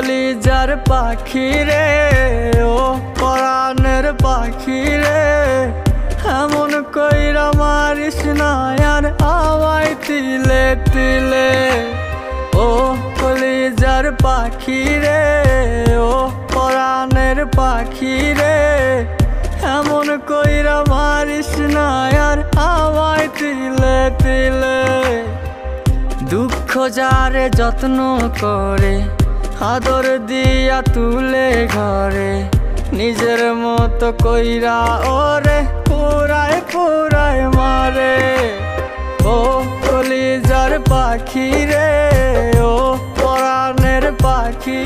কলিজার পাখি রে, ও পরাণের পাখি রে, এমন কইরা মারিস না আর আমায় তিলে তিলে। ও কলিজার পাখি রে, ও পরাণের পাখি রে, এমন কইরা মারিস না আর আমায় তিলে তিলে। দুঃখ যারে যত্ন করে, আদর দিয়া তুলে ঘরে, নিজের মতো কইরা ওরে পুরায় পুরায় মারে। ও কলিজার পাখি রে, ও পরাণের পাখি